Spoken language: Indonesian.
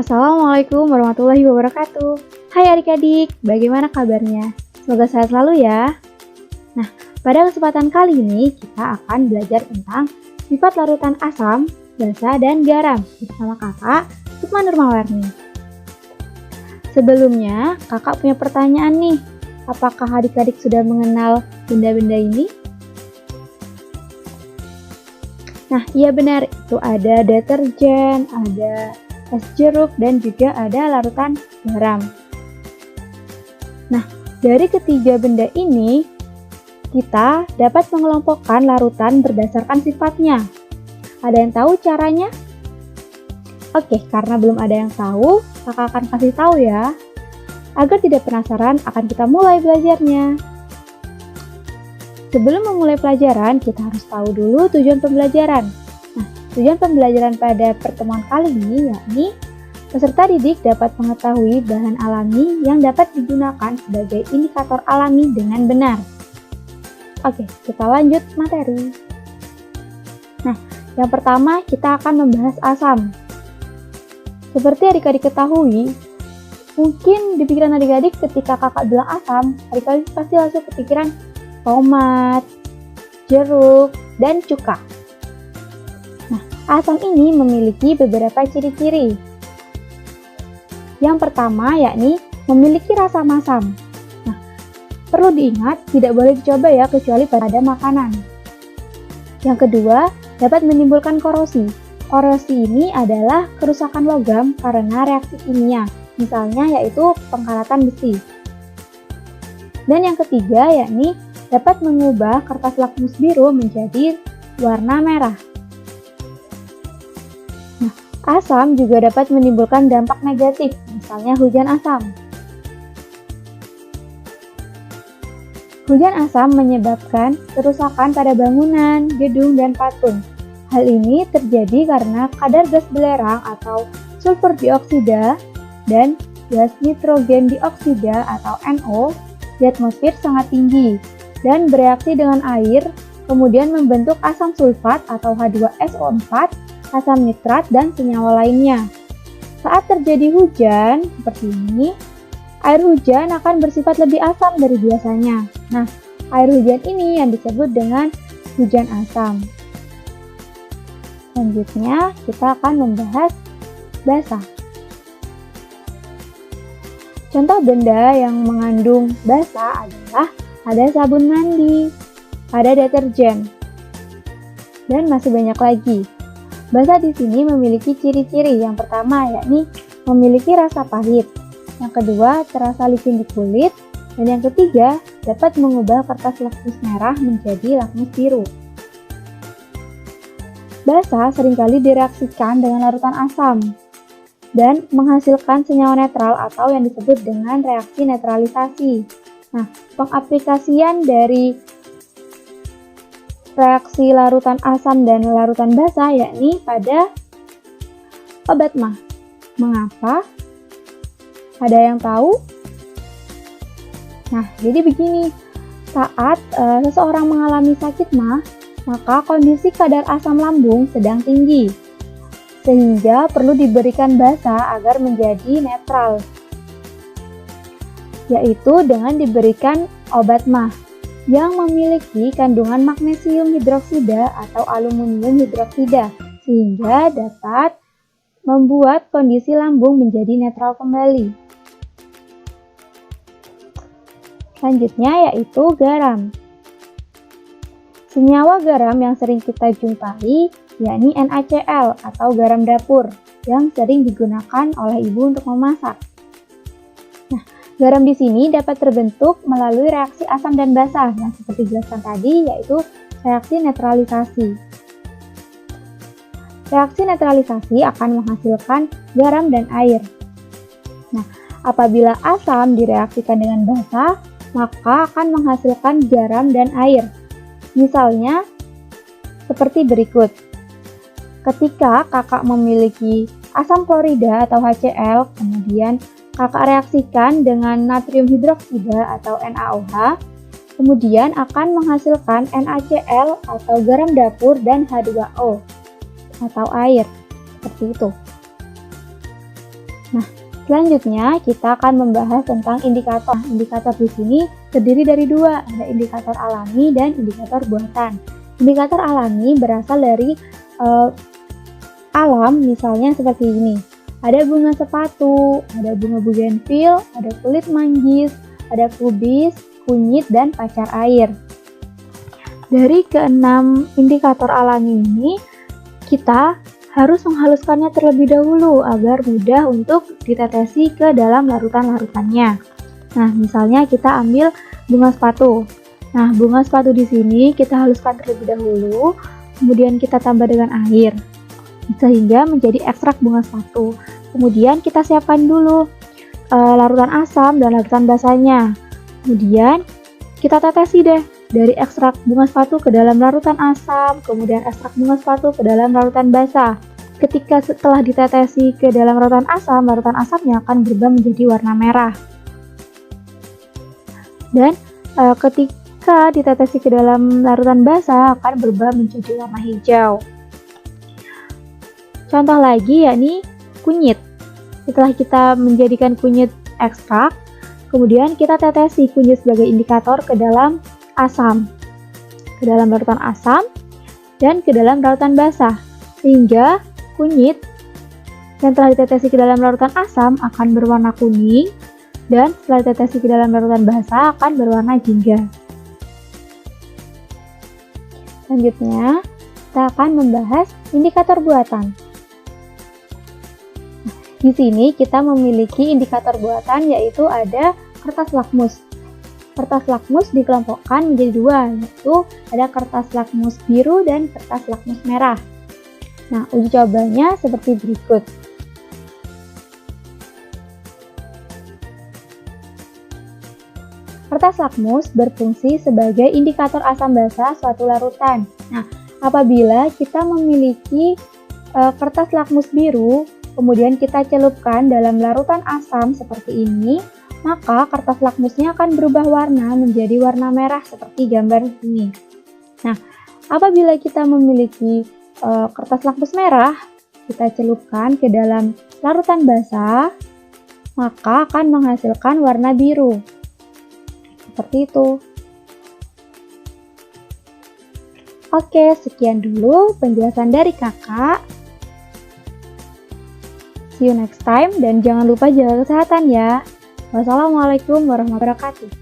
Assalamualaikum warahmatullahi wabarakatuh. Hai adik-adik, bagaimana kabarnya? Semoga sehat selalu ya. Nah, pada kesempatan kali ini kita akan belajar tentang sifat larutan asam, basa, dan garam bersama kakak Sukma Nurmawarni. Sebelumnya, kakak punya pertanyaan nih. Apakah adik-adik sudah mengenal benda-benda ini? Nah, iya benar, itu ada deterjen, ada es jeruk, dan juga ada larutan garam. Nah, dari ketiga benda ini, kita dapat mengelompokkan larutan berdasarkan sifatnya. Ada yang tahu caranya? Oke, karena belum ada yang tahu, kakak akan kasih tahu ya. Agar tidak penasaran, akan kita mulai belajarnya. Sebelum memulai pelajaran, kita harus tahu dulu tujuan pembelajaran. Nah, tujuan pembelajaran pada pertemuan kali ini yakni peserta didik dapat mengetahui bahan alami yang dapat digunakan sebagai indikator alami dengan benar. Oke, kita lanjut materi. Nah, yang pertama kita akan membahas asam. Seperti adik-adik ketahui, mungkin di pikiran adik-adik ketika kakak bilang asam, adik-adik pasti langsung kepikiran tomat, jeruk, dan cuka. Nah, asam ini memiliki beberapa ciri-ciri. Yang pertama yakni memiliki rasa masam. Nah, perlu diingat tidak boleh dicoba ya kecuali pada makanan. Yang kedua, dapat menimbulkan korosi. Korosi ini adalah kerusakan logam karena reaksi kimia, misalnya yaitu pengkaratan besi. Dan yang ketiga yakni dapat mengubah kertas lakmus biru menjadi warna merah. Nah, asam juga dapat menimbulkan dampak negatif, misalnya hujan asam. Hujan asam menyebabkan kerusakan pada bangunan, gedung, dan patung. Hal ini terjadi karena kadar gas belerang atau sulfur dioksida dan gas nitrogen dioksida atau NO di atmosfer sangat tinggi dan bereaksi dengan air, kemudian membentuk asam sulfat atau H2SO4, asam nitrat, dan senyawa lainnya. Saat terjadi hujan seperti ini, air hujan akan bersifat lebih asam dari biasanya. Nah, air hujan ini yang disebut dengan hujan asam. Selanjutnya, kita akan membahas basa. Contoh benda yang mengandung basa adalah ada sabun mandi, ada deterjen, dan masih banyak lagi. Basa di sini memiliki ciri-ciri. Yang pertama yakni memiliki rasa pahit. Yang kedua, terasa licin di kulit. Dan yang ketiga, dapat mengubah kertas lakmus merah menjadi lakmus biru. Basa seringkali direaksikan dengan larutan asam dan menghasilkan senyawa netral atau yang disebut dengan reaksi netralisasi. Nah, pengaplikasian dari reaksi larutan asam dan larutan basa yakni pada obat mah. Mengapa? Ada yang tahu? Nah, jadi begini, saat seseorang mengalami sakit mah, maka kondisi kadar asam lambung sedang tinggi, sehingga perlu diberikan basa agar menjadi netral, yaitu dengan diberikan obat mah yang memiliki kandungan magnesium hidroksida atau aluminium hidroksida, sehingga dapat membuat kondisi lambung menjadi netral kembali. Selanjutnya yaitu garam. Senyawa garam yang sering kita jumpai yakni NaCl atau garam dapur yang sering digunakan oleh ibu untuk memasak. Nah, garam di sini dapat terbentuk melalui reaksi asam dan basa yang seperti dijelaskan tadi yaitu reaksi netralisasi. Reaksi netralisasi akan menghasilkan garam dan air. Nah, apabila asam direaksikan dengan basa, maka akan menghasilkan garam dan air. Misalnya, seperti berikut. Ketika kakak memiliki asam klorida atau HCl, kemudian kakak reaksikan dengan natrium hidroksida atau NaOH, kemudian akan menghasilkan NaCl atau garam dapur dan H2O atau air. Seperti itu. Selanjutnya, kita akan membahas tentang indikator. Indikator di sini terdiri dari dua, ada indikator alami dan indikator buatan. Indikator alami berasal dari alam, misalnya seperti ini. Ada bunga sepatu, ada bunga bugenvil, ada kulit manggis, ada kubis, kunyit, dan pacar air. Dari keenam indikator alami ini, kita harus menghaluskannya terlebih dahulu agar mudah untuk ditetesi ke dalam larutan-larutannya. Nah, misalnya kita ambil bunga sepatu. Nah, bunga sepatu di sini kita haluskan terlebih dahulu, kemudian kita tambah dengan air sehingga menjadi ekstrak bunga sepatu. Kemudian kita siapkan dulu larutan asam dan larutan basahnya. Kemudian kita tetesi deh dari ekstrak bunga sepatu ke dalam larutan asam, kemudian ekstrak bunga sepatu ke dalam larutan basah. Ketika setelah ditetesi ke dalam larutan asamnya akan berubah menjadi warna merah. Dan ketika ditetesi ke dalam larutan basah akan berubah menjadi warna hijau. Contoh lagi yakni kunyit. Setelah kita menjadikan kunyit ekstrak, kemudian kita tetesi kunyit sebagai indikator ke dalam asam, ke dalam larutan asam dan ke dalam larutan basah, sehingga kunyit yang telah ditetesi ke dalam larutan asam akan berwarna kuning dan setelah ditetesi ke dalam larutan basah akan berwarna jingga. Selanjutnya, kita akan membahas indikator buatan. Di sini kita memiliki indikator buatan yaitu ada kertas lakmus. Kertas lakmus dikelompokkan menjadi dua, yaitu ada kertas lakmus biru dan kertas lakmus merah. Nah, uji cobanya seperti berikut. Kertas lakmus berfungsi sebagai indikator asam basa suatu larutan. Nah, apabila kita memiliki kertas lakmus biru, kemudian kita celupkan dalam larutan asam seperti ini, maka kertas lakmusnya akan berubah warna menjadi warna merah seperti gambar ini. Nah, apabila kita memiliki kertas lakmus merah, kita celupkan ke dalam larutan basah, maka akan menghasilkan warna biru. Seperti itu. Oke, sekian dulu penjelasan dari kakak. See you next time dan jangan lupa jaga kesehatan ya. Wassalamualaikum warahmatullahi wabarakatuh.